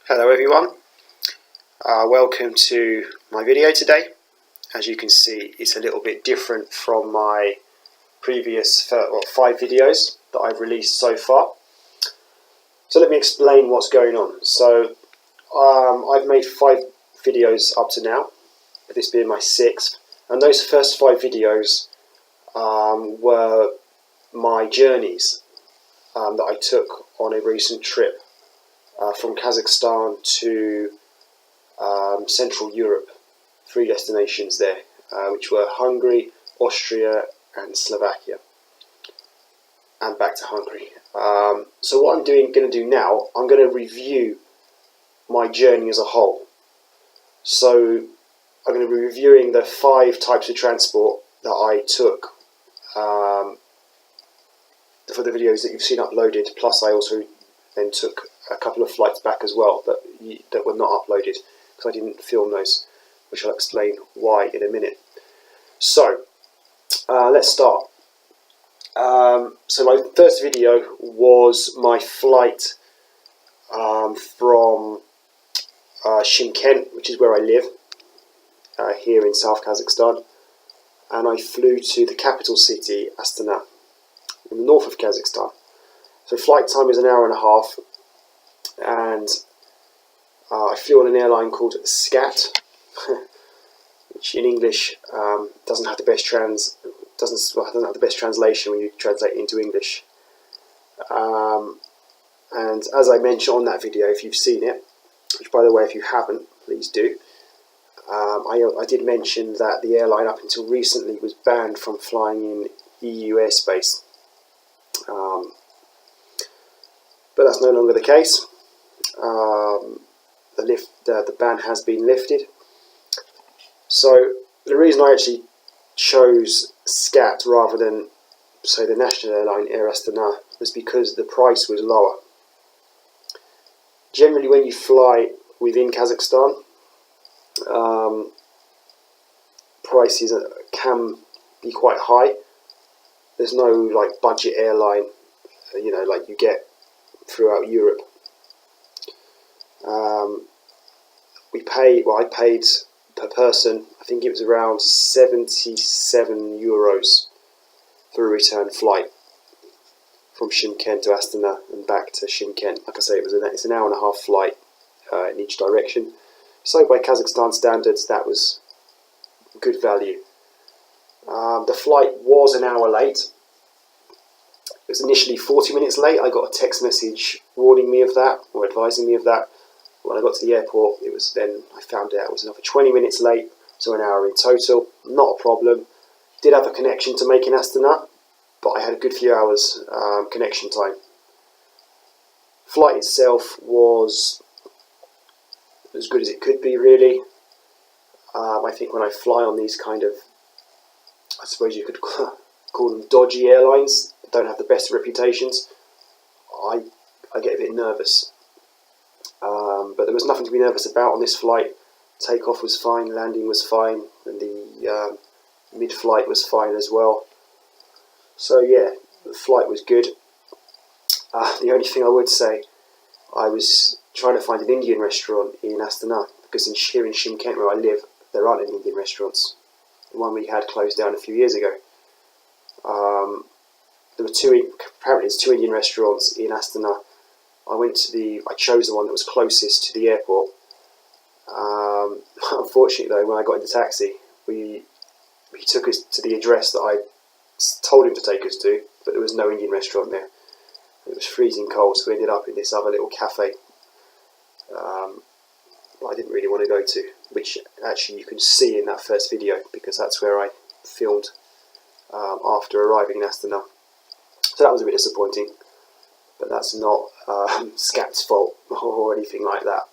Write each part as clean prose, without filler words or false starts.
Hello everyone, welcome to my video today. As you can see, it's a little bit different from my previous 5 videos that I've released so far. So let me explain what's going on. So I've made 5 videos up to now, this being my 6th, and those first 5 videos were my journeys that I took on a recent trip from Kazakhstan to Central Europe. 3 destinations there, which were Hungary, Austria and Slovakia, and back to Hungary. So what I'm going to do now, I'm going to review my journey as a whole. So I'm going to be reviewing the 5 types of transport that I took for the videos that you've seen uploaded, plus I also then took a couple of flights back as well that were not uploaded because I didn't film those, which I'll explain why in a minute. So let's start. So my first video was my flight from Shymkent, which is where I live, here in South Kazakhstan, and I flew to the capital city, Astana, in the north of Kazakhstan. So flight time is 1.5 hours, and I flew on an airline called SCAT, which in English doesn't have the best translation when you translate it into English. And as I mentioned on that video, if you've seen it, which by the way, if you haven't, please do. I did mention that the airline up until recently was banned from flying in EU airspace. But that's no longer the case. The ban has been lifted. So the reason I actually chose SCAT rather than, say, the national airline Air Astana was because the price was lower. Generally, when you fly within Kazakhstan, prices can be quite high. There's no like budget airline, like you get throughout Europe. I paid per person, I think it was around 77 euros for a return flight from Shymkent to Astana and back to Shymkent. Like I say, it's an 1.5 hour flight in each direction. So by Kazakhstan standards, that was good value. The flight was an hour late. It was initially 40 minutes late. I got a text message warning me of that, or advising me of that. When I got to the airport, I found out it was another 20 minutes late, so an hour in total. Not a problem. Did have a connection to make in Astana, but I had a good few hours connection time. Flight itself was as good as it could be, really. I think when I fly on these kind of, I suppose you could call them dodgy airlines, that don't have the best reputations, I get a bit nervous. But there was nothing to be nervous about on this flight. Takeoff was fine, landing was fine, and the mid-flight was fine as well. So yeah, the flight was good. The only thing I would say, I was trying to find an Indian restaurant in Astana, because here in Shymkent where I live, there aren't any Indian restaurants. The one we had closed down a few years ago. There were apparently there's 2 Indian restaurants in Astana. I chose the one that was closest to the airport. Unfortunately though, when I got in the taxi, he took us to the address that I told him to take us to, but there was no Indian restaurant there. It was freezing cold, so we ended up in this other little cafe that I didn't really want to go to, which actually you can see in that first video, because that's where I filmed after arriving in Astana. So that was a bit disappointing, but that's not SCAT's fault or anything like that.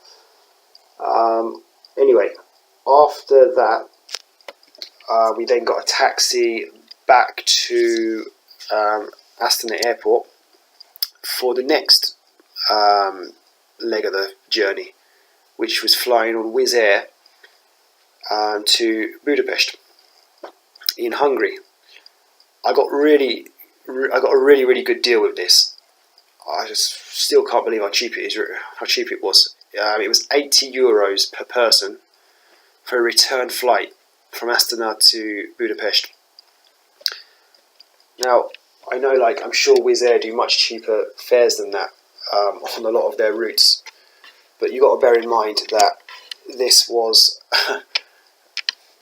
Anyway, after that, we then got a taxi back to Astana Airport for the next leg of the journey, which was flying on Wizz Air to Budapest in Hungary. I got a really good deal with this. I just still can't believe how cheap it was. it was €80 per person for a return flight from Astana to Budapest. Now, I know, I'm sure Wizz Air do much cheaper fares than that on a lot of their routes, but you've got to bear in mind that this was,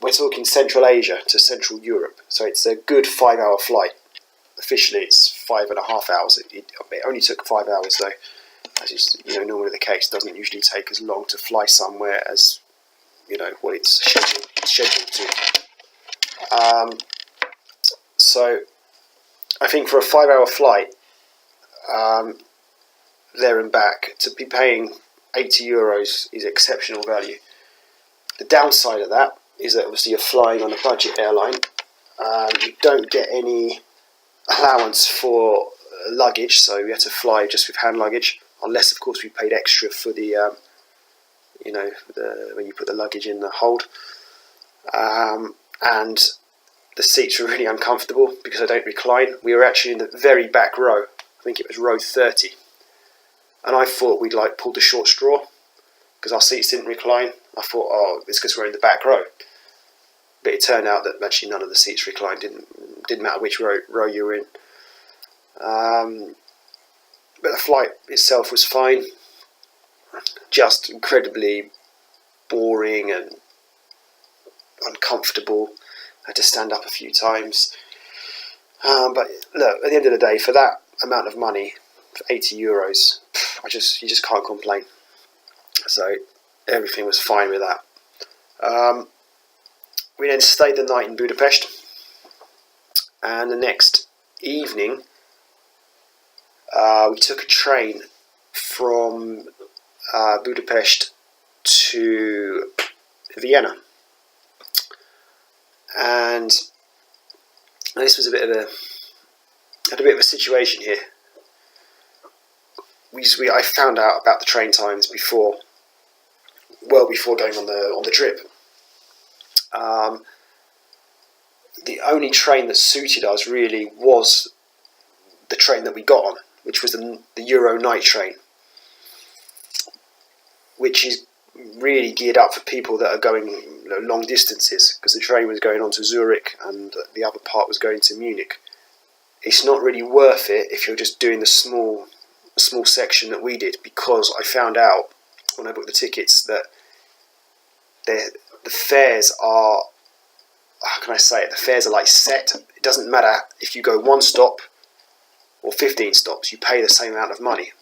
we're talking Central Asia to Central Europe, so it's a good 5-hour flight. Officially, it's 5.5 hours. It only took 5 hours, though, as is normally the case. It doesn't usually take as long to fly somewhere as what it's scheduled to. So I think for a 5-hour flight there and back, to be paying €80 is exceptional value. The downside of that is that obviously you're flying on a budget airline. You don't get any allowance for luggage, so we had to fly just with hand luggage, unless of course we paid extra for the when you put the luggage in the hold. And the seats were really uncomfortable because I don't recline. We were actually in the very back row. I think it was row 30. And I thought we'd pulled the short straw because our seats didn't recline. I thought, oh, it's because we're in the back row. But it turned out that actually none of the seats reclined. Didn't matter which row you were in. But the flight itself was fine. Just incredibly boring and uncomfortable. I had to stand up a few times. But look, at the end of the day, for that amount of money, for €80, you just can't complain. So everything was fine with that. We then stayed the night in Budapest, and the next evening we took a train from Budapest to Vienna. And this was had a bit of a situation here. I found out about the train times well before going on the trip. The only train that suited us really was the train that we got on, which was the Euro night train, which is really geared up for people that are going long distances, because the train was going on to Zurich and the other part was going to Munich. It's not really worth it if you're just doing the small section that we did, because I found out when I booked the tickets that the fares are, how can I say it, the fares are set. It doesn't matter if you go 1 stop or 15 stops, you pay the same amount of money.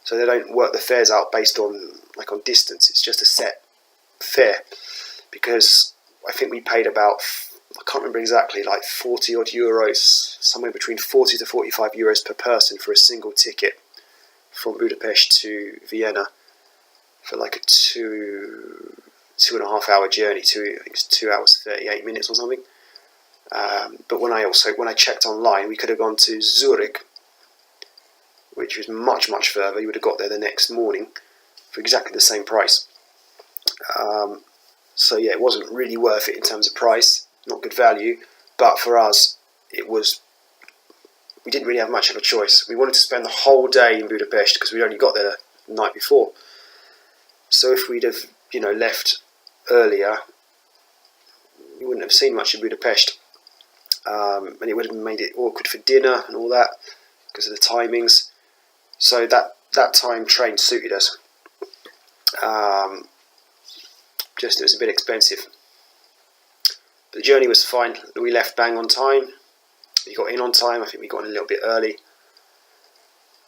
So they don't work the fares out based on on distance. It's just a set fare, because I think we paid about, I can't remember exactly, 40 odd euros, somewhere between 40 to 45 euros per person for a single ticket from Budapest to Vienna for a 2.5 hour journey. I think it's 2 hours 38 minutes or something. But when I checked online, we could have gone to Zurich, which was much, much further. You would have got there the next morning for exactly the same price. So yeah, it wasn't really worth it in terms of price, not good value, but for us, we didn't really have much of a choice. We wanted to spend the whole day in Budapest because we'd only got there the night before. So if we'd have, left earlier, we wouldn't have seen much of Budapest. And it would have made it awkward for dinner and all that because of the timings. So that time train suited us. Just it was a bit expensive. But the journey was fine. We left bang on time. We got in on time. I think we got in a little bit early.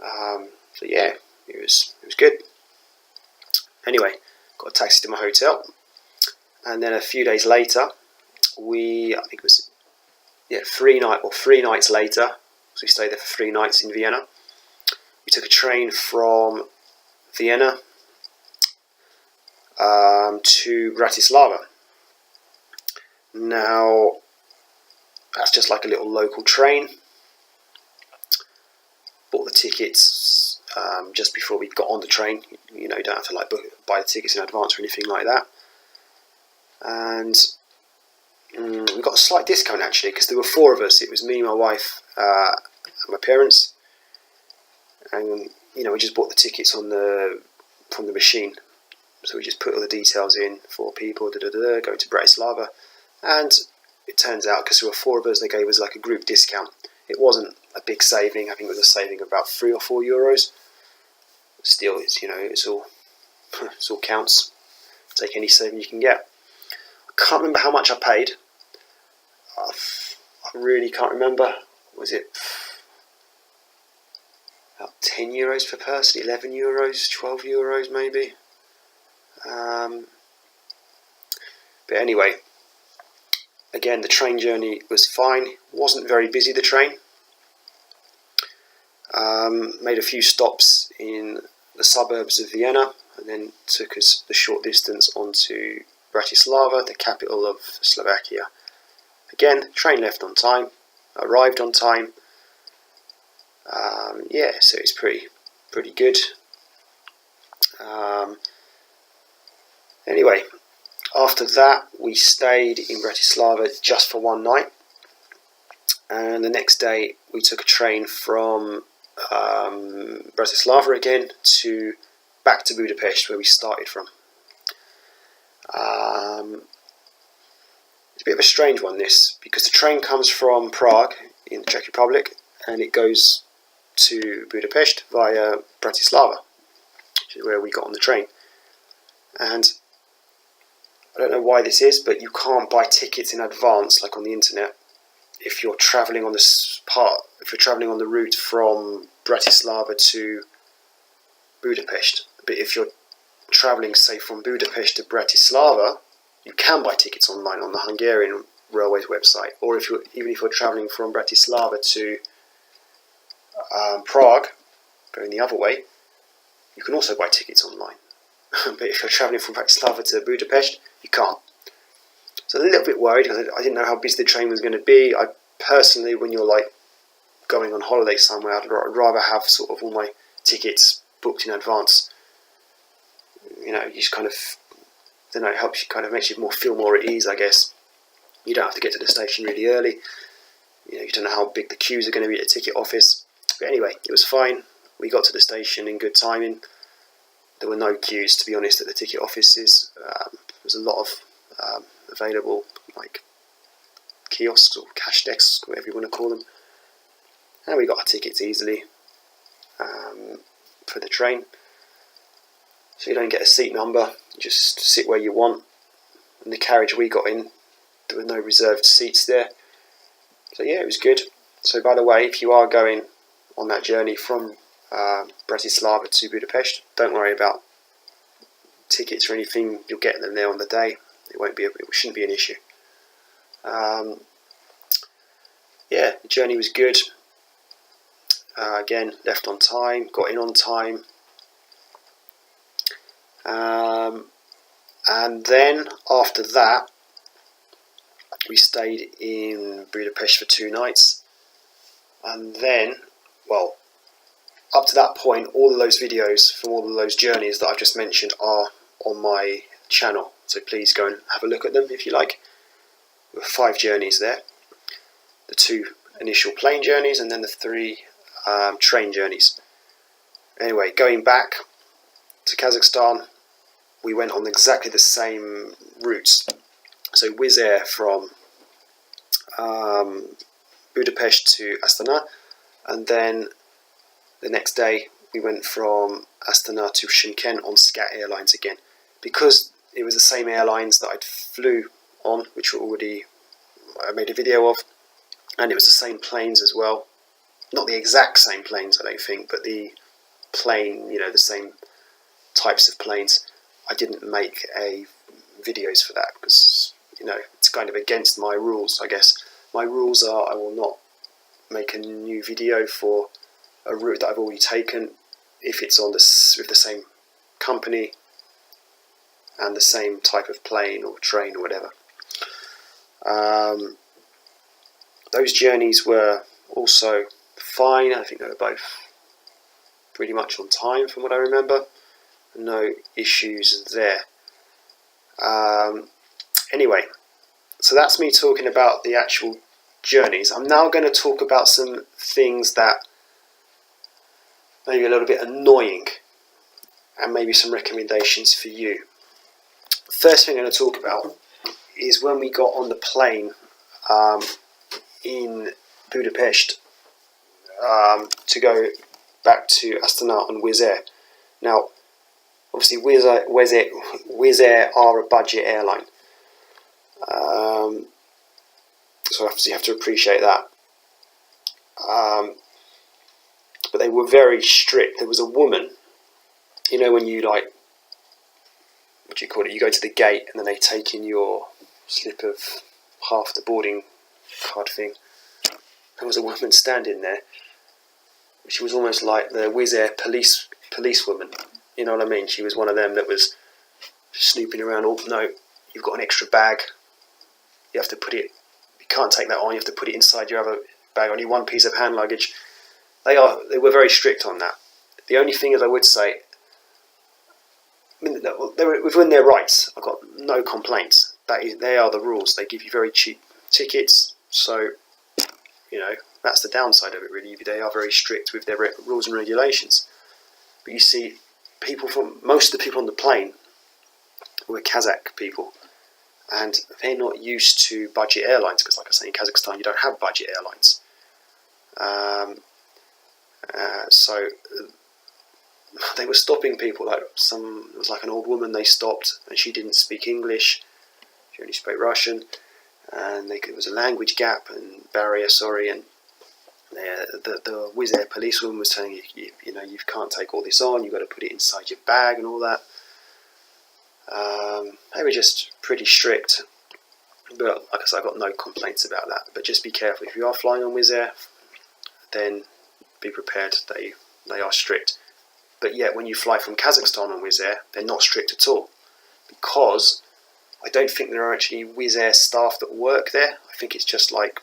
So yeah, it was good. Anyway, got a taxi to my hotel, and then a few days later, I think it was 3 nights later. So we stayed there for 3 nights in Vienna. We took a train from Vienna to Bratislava. Now, that's just a little local train. Bought the tickets just before we got on the train. You don't have to buy the tickets in advance or anything like that. And we got a slight discount actually, because there were 4 of us. It was me, my wife, and my parents. And we just bought the tickets on the from the machine. So we just put all the details in, 4 people, going to Bratislava, and it turns out, because there were 4 of us, they gave us like a group discount. It wasn't a big saving. I think it was a saving of about €3 or €4. Still, it's all counts. Take any saving you can get. I can't remember how much I paid. I really can't remember. Was it about €10 per person, €11, €12 maybe? But anyway, again, the train journey was fine. Wasn't very busy, the train. Made a few stops in the suburbs of Vienna, and then took us the short distance onto Bratislava, the capital of Slovakia. Again, train left on time, arrived on time. Yeah, so it's pretty good. Anyway, after that we stayed in Bratislava just for one night, and the next day we took a train from Bratislava again back to Budapest, where we started from. It's a bit of a strange one, this, because the train comes from Prague in the Czech Republic, and it goes to Budapest via Bratislava, which is where we got on the train. And I don't know why this is, but you can't buy tickets in advance like on the internet if you're travelling on the route from Bratislava to Budapest. But if you're travelling, say, from Budapest to Bratislava, you can buy tickets online on the Hungarian Railways website. Or even if you're travelling from Bratislava to Prague, going the other way, you can also buy tickets online. But if you're travelling from Bratislava to Budapest, you can't. So a little bit worried, because I didn't know how busy the train was going to be. I personally, when you're like going on holiday somewhere, I'd rather have sort of all my tickets booked in advance. You just kind of, it helps you, kind of makes you feel more at ease, I guess. You don't have to get to the station really early. You don't know how big the queues are going to be at the ticket office. But anyway, it was fine. We got to the station in good timing. There were no queues, to be honest, at the ticket offices. There was a lot of available, like, kiosks or cash desks, whatever you want to call them. And we got our tickets easily for the train. So you don't get a seat number, you just sit where you want. And the carriage we got in, there were no reserved seats there. So yeah, it was good. So by the way, if you are going on that journey from Bratislava to Budapest, don't worry about tickets or anything. You'll get them there on the day. It shouldn't be an issue. Yeah, the journey was good. Again, left on time, got in on time. And then after that, we stayed in Budapest for 2 nights. And then, well, up to that point, all of those videos from all of those journeys that I've just mentioned are on my channel. So please go and have a look at them if you like. There were 5 journeys there. The 2 initial plane journeys and then the 3 train journeys. Anyway, going back to Kazakhstan, we went on exactly the same routes. So Wizz Air from Budapest to Astana, and then the next day we went from Astana to Shymkent on Scat Airlines again, because it was the same airlines that I'd flew on, which I made a video of, and it was the same planes as well. Not the exact same planes, I don't think, but the plane, the same types of planes. I didn't make videos for that because, it's kind of against my rules, I guess. My rules are I will not make a new video for a route that I've already taken if it's with the same company and the same type of plane or train or whatever. Those journeys were also fine. I think they were both pretty much on time from what I remember. No issues there. Anyway, so that's me talking about the actual journeys. I'm now going to talk about some things that may be a little bit annoying. and maybe some recommendations for you. First thing I'm going to talk about is when we got on the plane in Budapest to go back to Astana on Wizz Air. Now, obviously, Wizz Air are a budget airline, so you have to appreciate that. But they were very strict. There was a woman, you know, when you what do you call it? You go to the gate and then they take in your slip of half the boarding card thing. There was a woman standing there. She was almost like the Wizz Air policewoman. You know what I mean? She was one of them that was snooping around. Oh no, you've got an extra bag. You have to put it. You can't take that on. You have to put it inside your other bag. Only one piece of hand luggage. They were very strict on that. The only thing is, I would say, I mean, they were within their rights. I've got no complaints. They are the rules. They give you very cheap tickets, so you know that's the downside of it. Really, they are very strict with their rules and regulations. But you see, most of the people on the plane were Kazakh people, and they're not used to budget airlines because, like I say, in Kazakhstan you don't have budget airlines. So they were stopping people. It was like an old woman they stopped, and she didn't speak English. She only spoke Russian, and there was a language gap and barrier. And the Wizz Air policewoman was telling you can't take all this on. You've got to put it inside your bag and all that. They were just pretty strict, but like I said, I got no complaints about that. But just be careful if you are flying on Wizz Air, then be prepared. They are strict. But yet, when you fly from Kazakhstan on Wizz Air, they're not strict at all, because I don't think there are actually Wizz Air staff that work there. I think it's just like,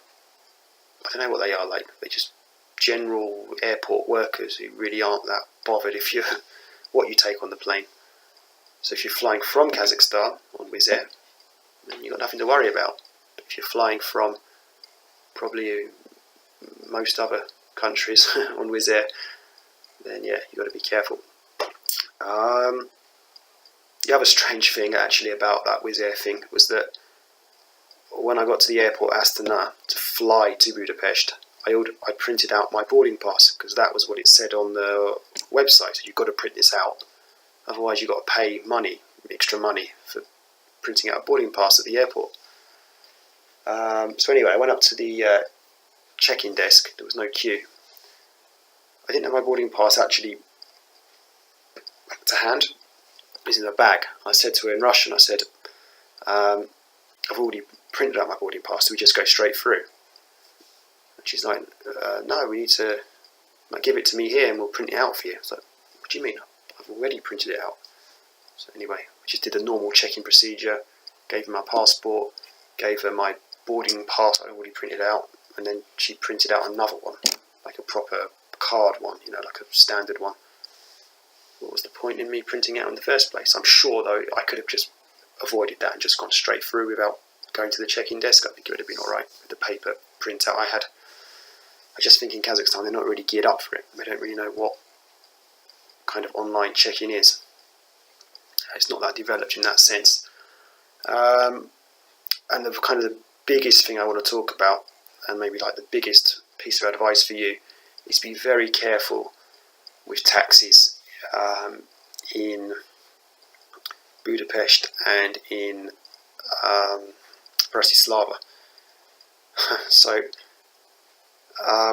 I don't know what they are like. They're just general airport workers who really aren't that bothered what you take on the plane. So if you're flying from Kazakhstan on Wizz Air, then you've got nothing to worry about. But if you're flying from probably most other countries on Wizz Air, then yeah, you've got to be careful. The other strange thing actually about that Wizz Air thing was that when I got to the airport Astana to fly to Budapest, I printed out my boarding pass because that was what it said on the website. So you've got to print this out, otherwise you've got to pay extra money for printing out a boarding pass at the airport. So anyway, I went up to the check-in desk. There was no queue. I didn't have my boarding pass actually to hand. It was in a bag. I said to her in Russian, I said, I've already printed out my boarding pass, so we just go straight through. And she's like, no, we need to give it to me here and we'll print it out for you. I was like, what do you mean? I've already printed it out. So anyway, we just did the normal check-in procedure, gave her my passport, gave her my boarding pass I already printed out, and then she printed out another one, like a proper card one, like a standard one. What was the point in me printing out in the first place? I'm sure, though, I could have just avoided that and just gone straight through without going to the check-in desk. I think it would have been alright with the paper printout I had. I just think in Kazakhstan they're not really geared up for it. They don't really know what kind of online check-in is. It's not that developed in that sense. And the biggest thing I want to talk about, and maybe like the biggest piece of advice for you, is be very careful with taxis in Budapest and in Bratislava. So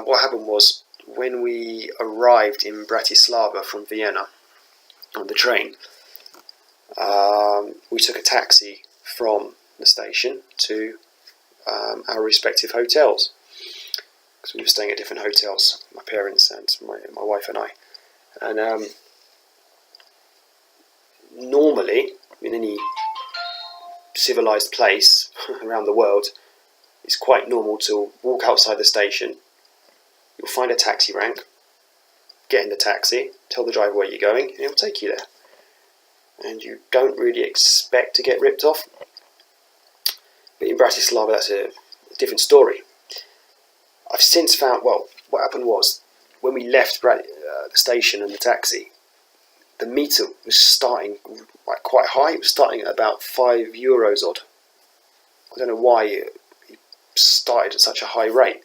what happened was, when we arrived in Bratislava from Vienna on the train, we took a taxi from the station to our respective hotels, because we were staying at different hotels, my parents and my wife and I. And normally, in any civilized place around the world, it's quite normal to walk outside the station. You'll find a taxi rank, get in the taxi, tell the driver where you're going, and he'll take you there. And you don't really expect to get ripped off. But in Bratislava, that's a different story. I've since found, what happened was, when we left the station and the taxi, the meter was starting like quite high. It was starting at about €5 odd. I don't know why it started at such a high rate.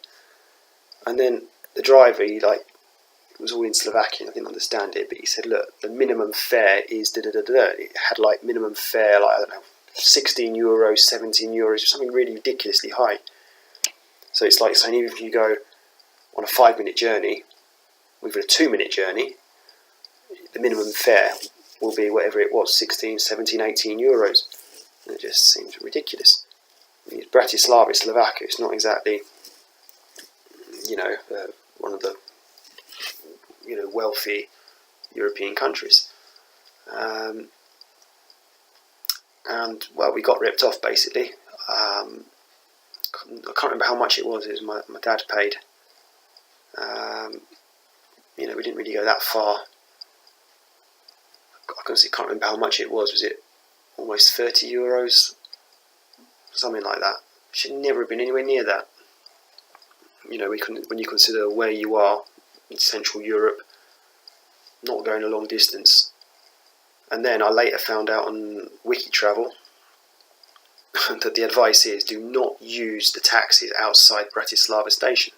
And then the driver, it was all in Slovakian, I didn't understand it, but he said, look, the minimum fare is da-da-da-da. It had like minimum fare, like, I don't know, €16, €17, something really ridiculously high. So it's like saying, even if you go on a 5-minute journey, or even a 2-minute journey, the minimum fare will be whatever it was, 16, 17, €18. And it just seems ridiculous. I mean, Bratislava, Slovakia, it's not exactly, one of the, wealthy European countries. And, well, we got ripped off, basically. I can't remember how much it was. It was my dad paid. We didn't really go that far. I can't remember how much it was. Was it almost €30? Something like that. Should never have been anywhere near that. When you consider where you are in Central Europe, not going a long distance. And then I later found out on Wiki Travel that the advice is, do not use the taxis outside Bratislava station,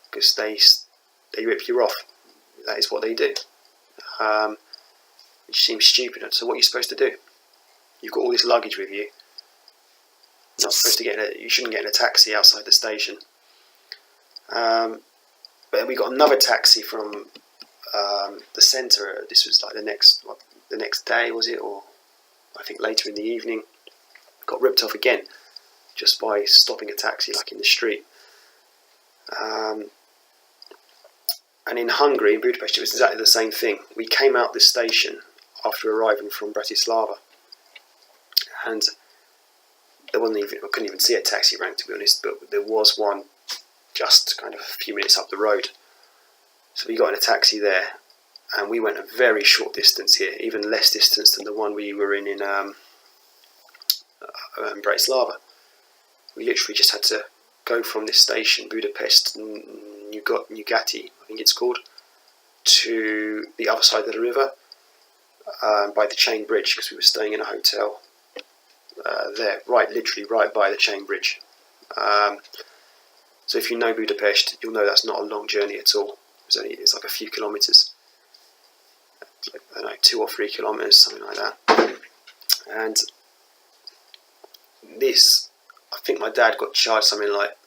because they rip you off. That is what they do. Which seems stupid. So what are you supposed to do? You've got all this luggage with you. You're not supposed to you shouldn't get in a taxi outside the station. But then we got another taxi from the centre. This was like the next day, was it, or I think later in the evening. Got ripped off again, just by stopping a taxi like in the street. And in Hungary, in Budapest, it was exactly the same thing. We came out this station after arriving from Bratislava, and I couldn't even see a taxi rank, to be honest, but there was one just kind of a few minutes up the road. So we got in a taxi there, and we went a very short distance here, even less distance than the one we were in Bratislava. We literally just had to go from this station, Budapest, Nugati, I think it's called, to the other side of the river, by the chain bridge, because we were staying in a hotel there, literally right by the chain bridge. So if you know Budapest, you'll know that's not a long journey at all. It's like a few kilometres, like, I don't know, 2 or 3 kilometres, something like that. And this, I think my dad got charged something like,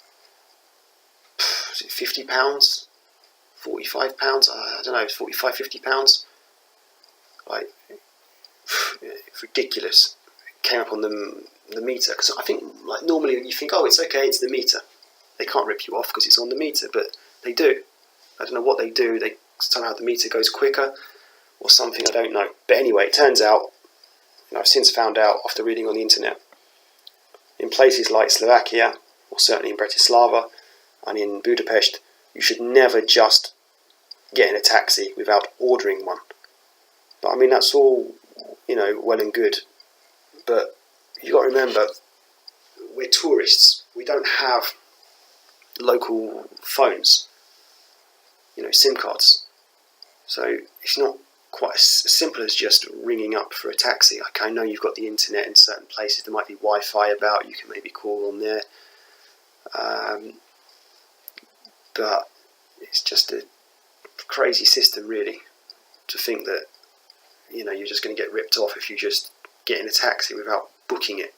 was it £50, £45? I don't know, £45, £50. Like, it's ridiculous. It came up on the meter, because I think, like, normally you think, oh, it's okay, it's the meter. They can't rip you off because it's on the meter, but they do. I don't know what they do. Somehow the meter goes quicker or something, I don't know. But anyway, it turns out, and I've since found out after reading on the internet, in places like Slovakia, or certainly in Bratislava and in Budapest, you should never just get in a taxi without ordering one. But I mean, that's all, well and good. But you've got to remember, we're tourists. We don't have local phones, SIM cards. So it's not quite as simple as just ringing up for a taxi. Like, I know you've got the internet in certain places. There might be Wi-Fi about. You can maybe call on there. But it's just a crazy system, really, to think that you're just going to get ripped off if you just get in a taxi without booking it.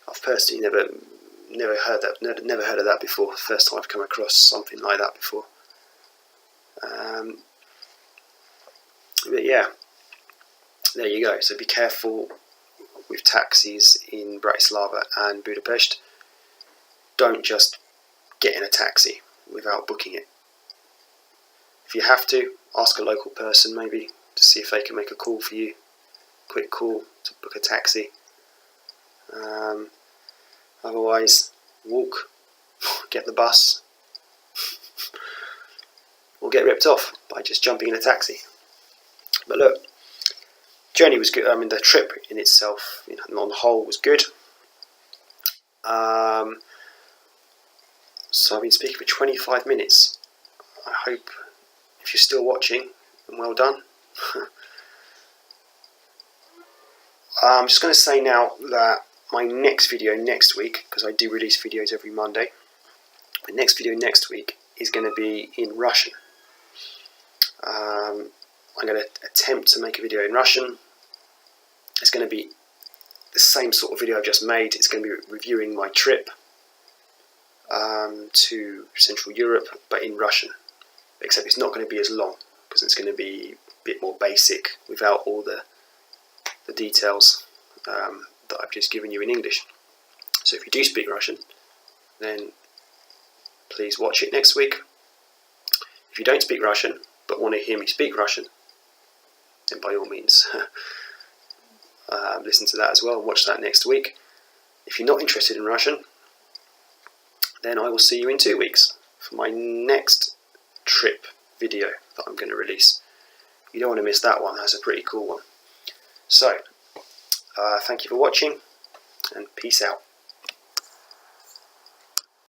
I've personally never heard of that before. First time I've come across something like that before. But yeah, there you go. So be careful with taxis in Bratislava and Budapest. Don't just get in a taxi without booking it. If you have to, ask a local person maybe to see if they can make a call for you. Quick call to book a taxi. Otherwise, walk, get the bus, or get ripped off by just jumping in a taxi. But look, journey was good. I mean, the trip in itself, on the whole, was good. So I've been speaking for 25 minutes. I hope, if you're still watching, and well done. I'm just going to say now that my next video next week, because I do release videos every Monday, the next video next week is going to be in Russian. I'm going to attempt to make a video in Russian. It's going to be the same sort of video I've just made. It's going to be reviewing my trip to Central Europe, but in Russian. Except it's not going to be as long, because it's going to be a bit more basic without all the details that I've just given you in English. So if you do speak Russian, then please watch it next week. If you don't speak Russian, but want to hear me speak Russian, then by all means listen to that as well and watch that next week. If you're not interested in Russian, then I will see you in 2 weeks for my next trip video that I'm going to release. You don't want to miss that one. That's a pretty cool one. So, thank you for watching, and peace out.